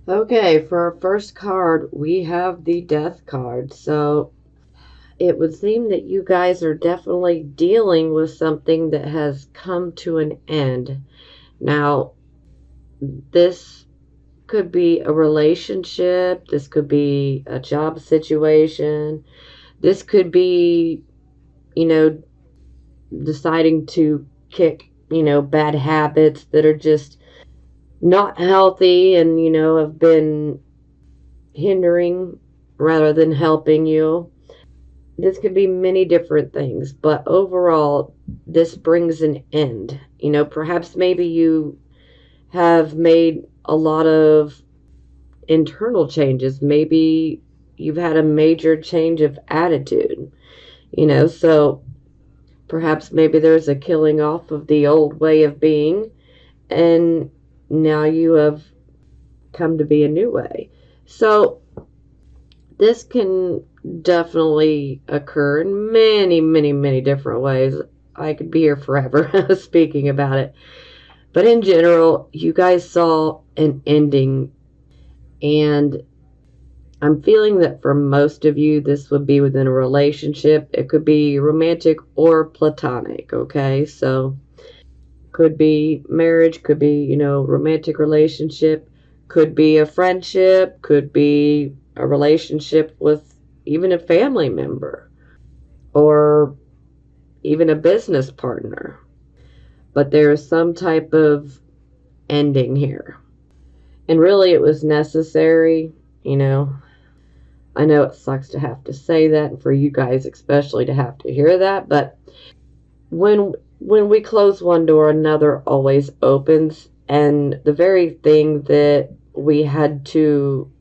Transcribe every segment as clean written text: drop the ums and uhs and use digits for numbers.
Okay, for our first card, we have the Death card. So it would seem that you guys are definitely dealing with something that has come to an end. Now, this could be a relationship, this could be a job situation, this could be, you know, deciding to kick, bad habits that are just not healthy and, have been hindering rather than helping you. This could be many different things, but overall, this brings an end. Perhaps maybe you have made a lot of internal changes. Maybe you've had a major change of attitude, so perhaps maybe there's a killing off of the old way of being, and now you have come to be a new way. So this can definitely occur in many, many, many different ways. I could be here forever speaking about it. But in general, you guys saw an ending, and I'm feeling that for most of you, this would be within a relationship. It could be romantic or platonic, okay? So, could be marriage, could be, romantic relationship, could be a friendship, could be a relationship with even a family member or even a business partner. But there is some type of ending here. And really, it was necessary, you know. I know it sucks to have to say that, and for you guys especially to have to hear that, but when we close one door, another always opens, and the very thing that we had to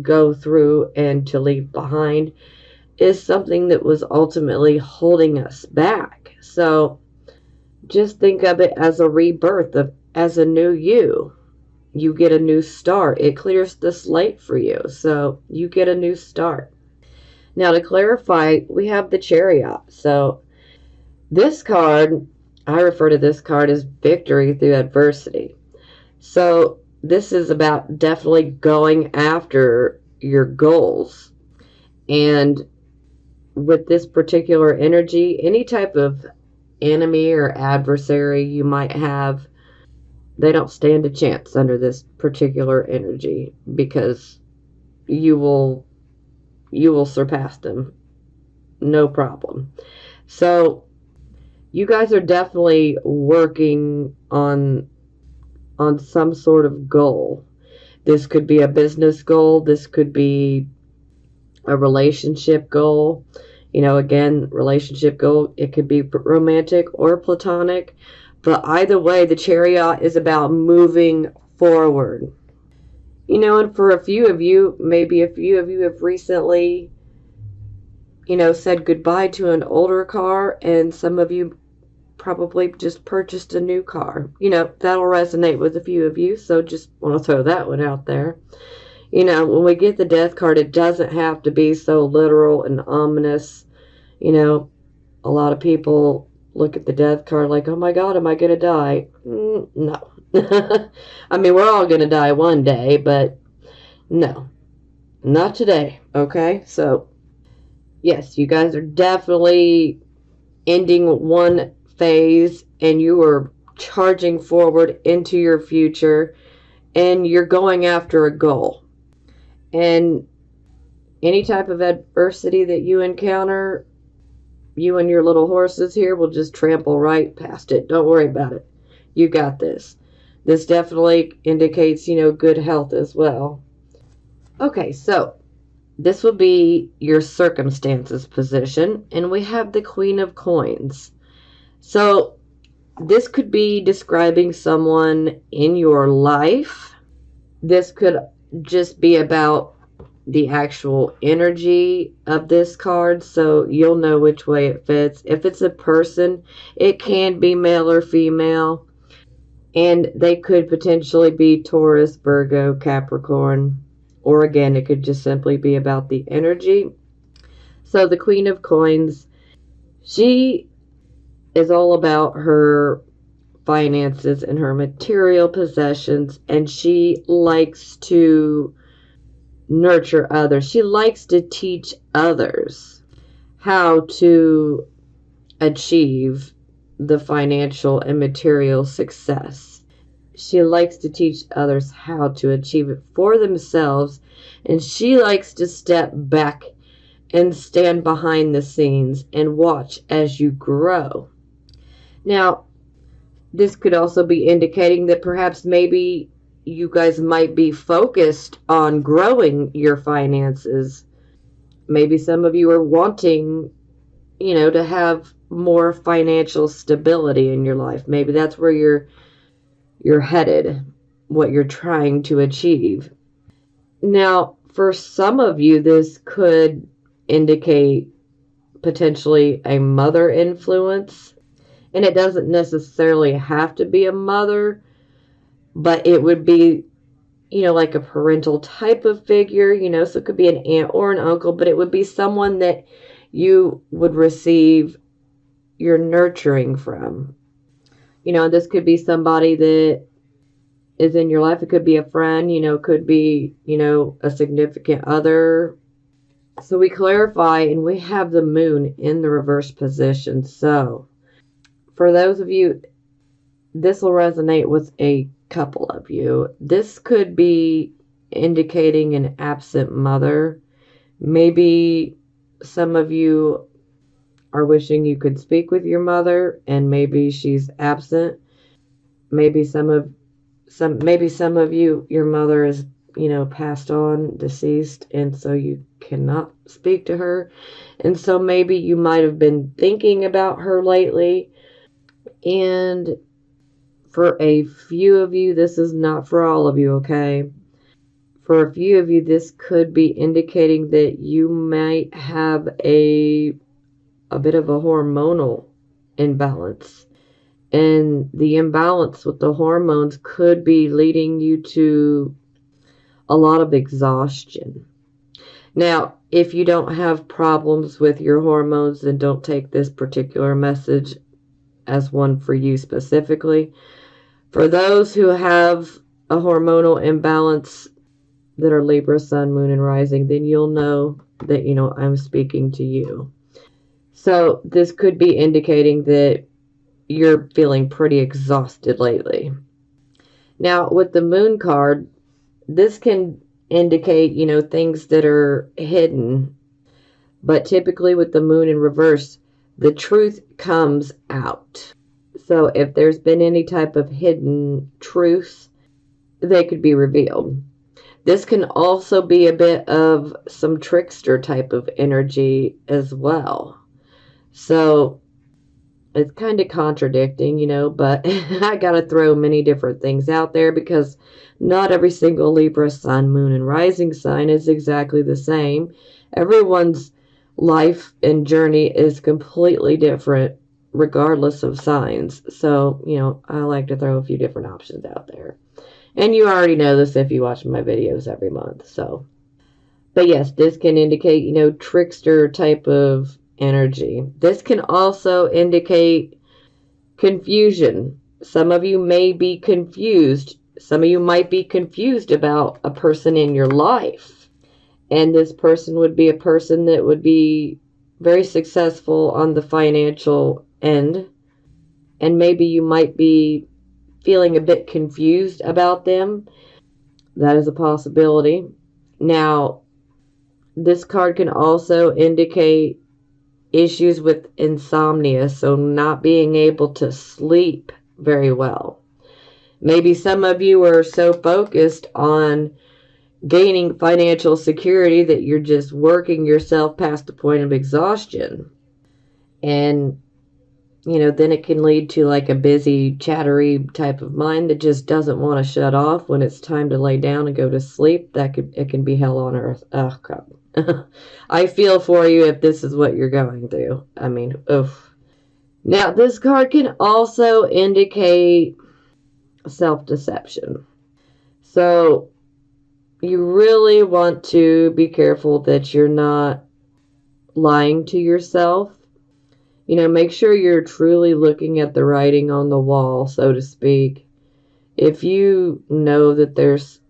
go through and to leave behind is something that was ultimately holding us back. So just think of it as a rebirth, as a new you. You get a new start. It clears the slate for you. So you get a new start. Now, to clarify, we have the Chariot. So this card, I refer to this card as victory through adversity. So this is about definitely going after your goals. And with this particular energy, any type of enemy or adversary you might have, they don't stand a chance under this particular energy, because you will surpass them, no problem. So you guys are definitely working on some sort of goal. This could be a business goal, this could be a relationship goal. Again, relationship goal, it could be romantic or platonic. But either way, the Chariot is about moving forward. And for a few of you, maybe a few of you have recently, said goodbye to an older car, and some of you probably just purchased a new car. That'll resonate with a few of you, so just want to throw that one out there. When we get the Death card, it doesn't have to be so literal and ominous. A lot of people look at the Death card like, oh my God, am I going to die? No. I mean, we're all going to die one day, but no, not today, okay? So, yes, you guys are definitely ending one phase, and you are charging forward into your future, and you're going after a goal. And any type of adversity that you encounter, you and your little horses here will just trample right past it. Don't worry about it. You got this. This definitely indicates, good health as well. Okay, so this will be your circumstances position, and we have the Queen of Coins. So this could be describing someone in your life. This could just be about the actual energy of this card, so you'll know which way it fits. If it's a person, it can be male or female, and they could potentially be Taurus, Virgo, Capricorn, or again, it could just simply be about the energy. So the Queen of Coins, she is all about her finances and her material possessions, and she likes to nurture others. She likes to teach others how to achieve the financial and material success. She likes to teach others how to achieve it for themselves, and she likes to step back and stand behind the scenes and watch as you grow. Now, this could also be indicating that perhaps maybe you guys might be focused on growing your finances. Maybe some of you are wanting, to have more financial stability in your life. Maybe that's where you're headed, what you're trying to achieve. Now, for some of you, this could indicate potentially a mother influence. And it doesn't necessarily have to be a mother, but it would be, like a parental type of figure, so it could be an aunt or an uncle, but it would be someone that you would receive your nurturing from. This could be somebody that is in your life. It could be a friend, could be, a significant other. So we clarify, and we have the moon in the reverse position. So for those of you, this will resonate with a couple of you. This could be indicating an absent mother. Maybe some of you are wishing you could speak with your mother, and maybe she's absent. Maybe some of you, your mother is, passed on, deceased, and so you cannot speak to her. And so maybe you might have been thinking about her lately. And for a few of you, this is not for all of you, okay? For a few of you, this could be indicating that you might have a bit of a hormonal imbalance. And the imbalance with the hormones could be leading you to a lot of exhaustion. Now, if you don't have problems with your hormones, then don't take this particular message as one for you specifically. For those who have a hormonal imbalance that are Libra, Sun, Moon, and Rising, then you'll know that, I'm speaking to you. So this could be indicating that you're feeling pretty exhausted lately. Now, with the Moon card, this can indicate, things that are hidden. But typically with the Moon in reverse, the truth comes out. So if there's been any type of hidden truth, they could be revealed. This can also be a bit of some trickster type of energy as well. So it's kind of contradicting, but I got to throw many different things out there because not every single Libra, Sun, Moon, and Rising sign is exactly the same. Everyone's life and journey is completely different regardless of signs. So, I like to throw a few different options out there. And you already know this if you watch my videos every month. But yes, this can indicate, trickster type of energy. This can also indicate confusion. Some of you may be confused. Some of you might be confused about a person in your life. And this person would be a person that would be very successful on the financial end. And maybe you might be feeling a bit confused about them. That is a possibility. Now, this card can also indicate issues with insomnia, so not being able to sleep very well. Maybe some of you are so focused on gaining financial security that you're just working yourself past the point of exhaustion. And, then it can lead to like a busy, chattery type of mind that just doesn't want to shut off when it's time to lay down and go to sleep. It can be hell on earth. Oh, God. I feel for you if this is what you're going through. I mean, oof. Now, this card can also indicate self-deception. So, you really want to be careful that you're not lying to yourself. Make sure you're truly looking at the writing on the wall, so to speak. If you know that there's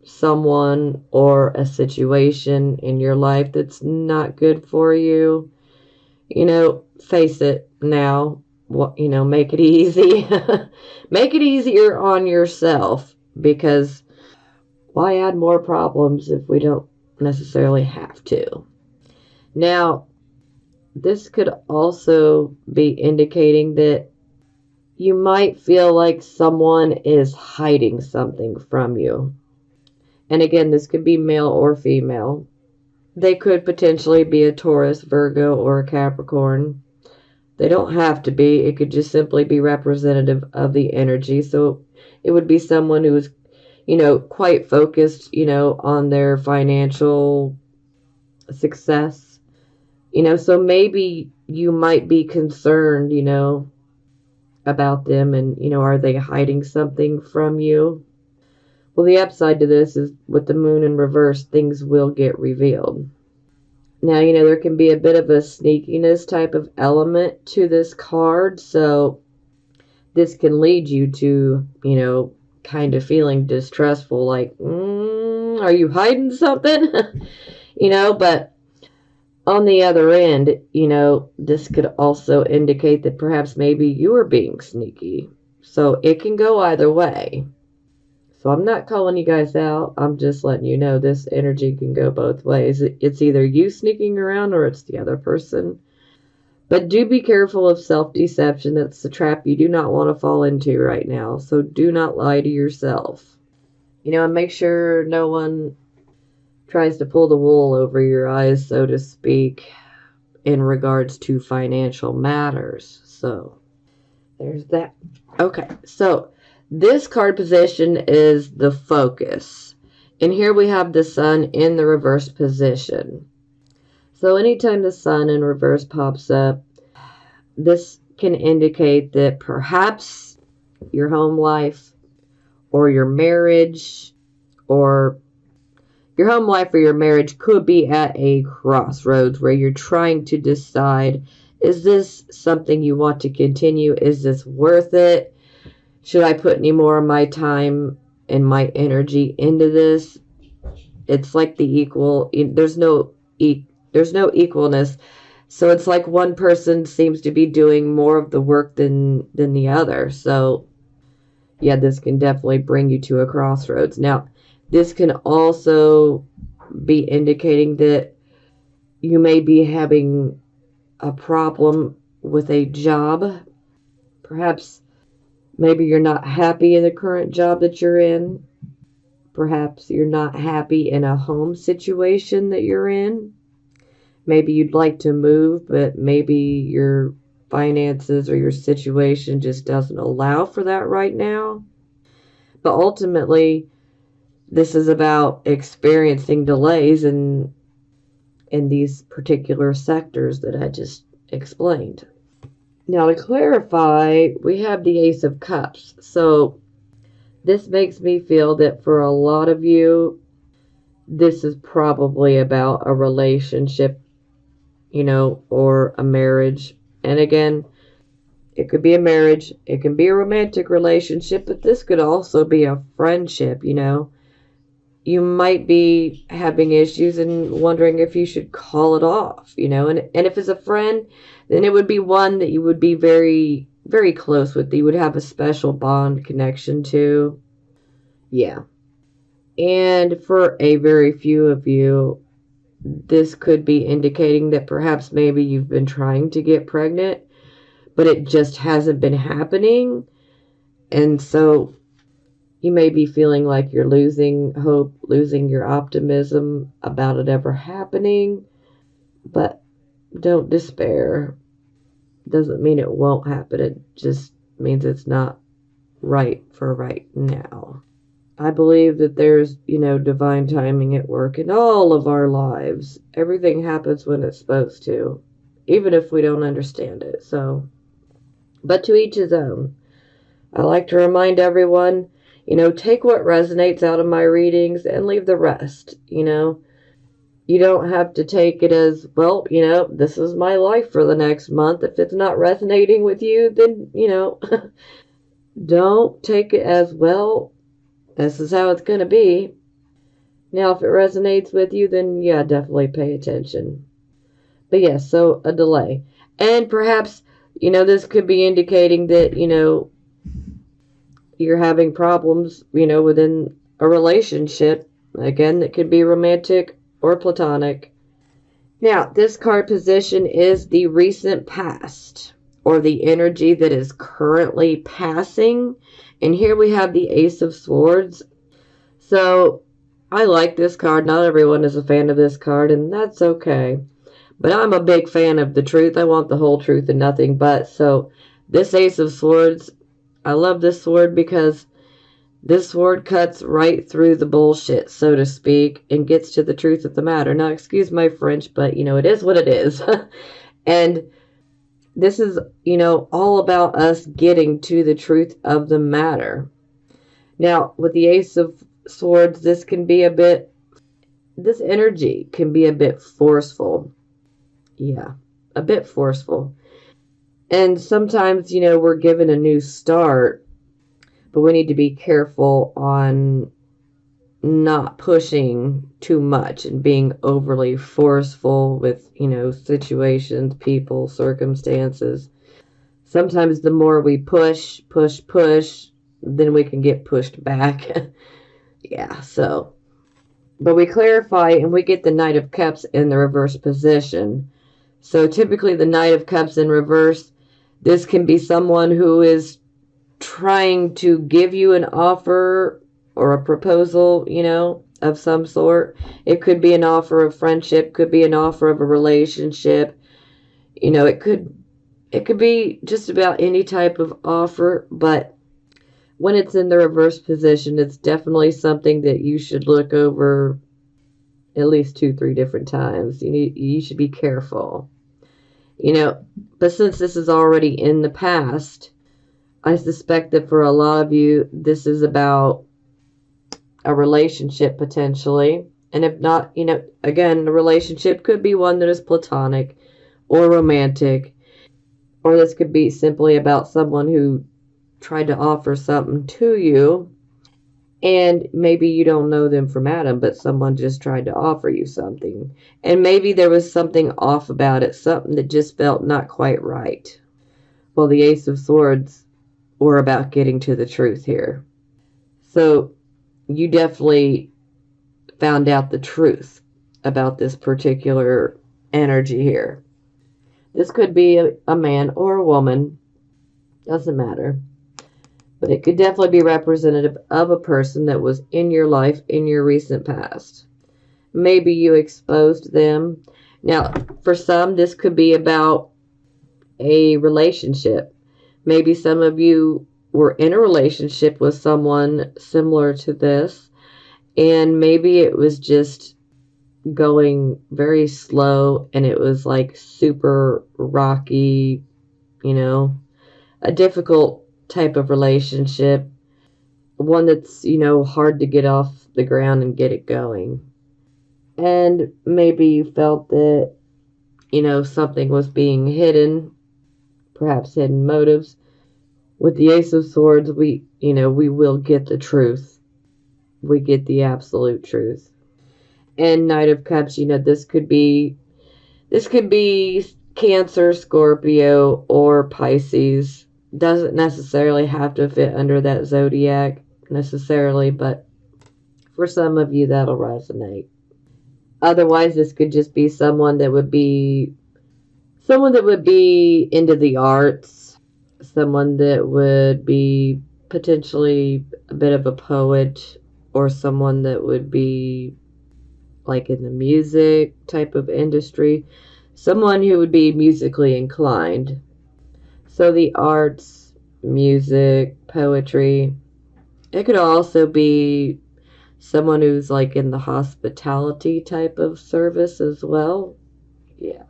someone or a situation in your life that's not good for you, face it now. Make it easy. Make it easier on yourself, because why add more problems if we don't necessarily have to? Now, this could also be indicating that you might feel like someone is hiding something from you. And again, this could be male or female. They could potentially be a Taurus, Virgo, or a Capricorn. They don't have to be. It could just simply be representative of the energy. So it would be someone who is, quite focused, on their financial success. So maybe you might be concerned, about them, and, are they hiding something from you? Well, the upside to this is with the moon in reverse, things will get revealed. Now, there can be a bit of a sneakiness type of element to this card, so this can lead you to, kind of feeling distrustful, like, are you hiding something? But on the other end, this could also indicate that perhaps maybe you are being sneaky. So it can go either way. So I'm not calling you guys out. I'm just letting you know this energy can go both ways. It's either you sneaking around or it's the other person. But do be careful of self-deception. That's the trap you do not want to fall into right now. So do not lie to yourself. And make sure no one tries to pull the wool over your eyes, so to speak, in regards to financial matters. So there's that. Okay, so this card position is the focus. And here we have the sun in the reverse position. So anytime the sun in reverse pops up, this can indicate that perhaps your home life or your marriage or your home life or your marriage could be at a crossroads where you're trying to decide, is this something you want to continue? Is this worth it? Should I put any more of my time and my energy into this? It's like the equal, there's no equalness. So it's like one person seems to be doing more of the work than the other. So yeah, this can definitely bring you to a crossroads. Now, this can also be indicating that you may be having a problem with a job. Perhaps maybe you're not happy in the current job that you're in. Perhaps you're not happy in a home situation that you're in. Maybe you'd like to move, but maybe your finances or your situation just doesn't allow for that right now. But ultimately, this is about experiencing delays in these particular sectors that I just explained. Now, to clarify, we have the Ace of Cups. So this makes me feel that for a lot of you, this is probably about a relationship, or a marriage. And again, it could be a marriage, it can be a romantic relationship, but this could also be a friendship. You might be having issues and wondering if you should call it off, and if it's a friend, then it would be one that you would be very, very close with, that you would have a special bond connection to. Yeah. And for a very few of you, this could be indicating that perhaps maybe you've been trying to get pregnant, but it just hasn't been happening. And so you may be feeling like you're losing hope, losing your optimism about it ever happening. But don't despair. Doesn't mean it won't happen. It just means it's not right for right now. I believe that there's, divine timing at work in all of our lives. Everything happens when it's supposed to, even if we don't understand it. So, but to each his own. I like to remind everyone, take what resonates out of my readings and leave the rest. You don't have to take it as, well, this is my life for the next month. If it's not resonating with you, then, don't take it as, well, this is how it's going to be. Now, if it resonates with you, then yeah, definitely pay attention. But yes, so a delay. And perhaps, this could be indicating that, you're having problems, within a relationship. Again, that could be romantic or platonic. Now, this card position is the recent past, or the energy that is currently passing. And here we have the Ace of Swords. So, I like this card. Not everyone is a fan of this card, and that's okay. But I'm a big fan of the truth. I want the whole truth and nothing but. So, this Ace of Swords, I love this sword because this sword cuts right through the bullshit, so to speak, and gets to the truth of the matter. Now, excuse my French, but, it is what it is. And this is, all about us getting to the truth of the matter. Now, with the Ace of Swords, this energy can be a bit forceful. Yeah, a bit forceful. And sometimes, we're given a new start, but we need to be careful on not pushing too much and being overly forceful with, situations, people, circumstances. Sometimes the more we push, then we can get pushed back. Yeah, so. But we clarify and we get the Knight of Cups in the reverse position. So typically the Knight of Cups in reverse, this can be someone who is trying to give you an offer or a proposal, of some sort. It could be an offer of friendship, could be an offer of a relationship. It could be just about any type of offer, but when it's in the reverse position, it's definitely something that you should look over at least 2-3 different times. You should be careful. But since this is already in the past, I suspect that for a lot of you, this is about a relationship potentially. And if not, again, a relationship could be one that is platonic or romantic. Or this could be simply about someone who tried to offer something to you. And maybe you don't know them from Adam, but someone just tried to offer you something. And maybe there was something off about it, something that just felt not quite right. Well, the Ace of Swords were about getting to the truth here. So you definitely found out the truth about this particular energy here. This could be a man or a woman. Doesn't matter. But it could definitely be representative of a person that was in your life in your recent past. Maybe you exposed them. Now, for some, this could be about a relationship. Maybe some of you were in a relationship with someone similar to this, and maybe it was just going very slow and it was like super rocky, a difficult type of relationship, one that's, hard to get off the ground and get it going. And maybe you felt that, something was being hidden, perhaps hidden motives. With the Ace of Swords, we will get the truth. We get the absolute truth. And Knight of Cups, this could be Cancer, Scorpio, or Pisces. Doesn't necessarily have to fit under that zodiac necessarily, but for some of you that'll resonate. Otherwise, this could just be someone that would be into the arts, someone that would be potentially a bit of a poet, or someone that would be like in the music type of industry, someone who would be musically inclined. So the arts, music, poetry. It could also be someone who's like in the hospitality type of service as well. Yeah.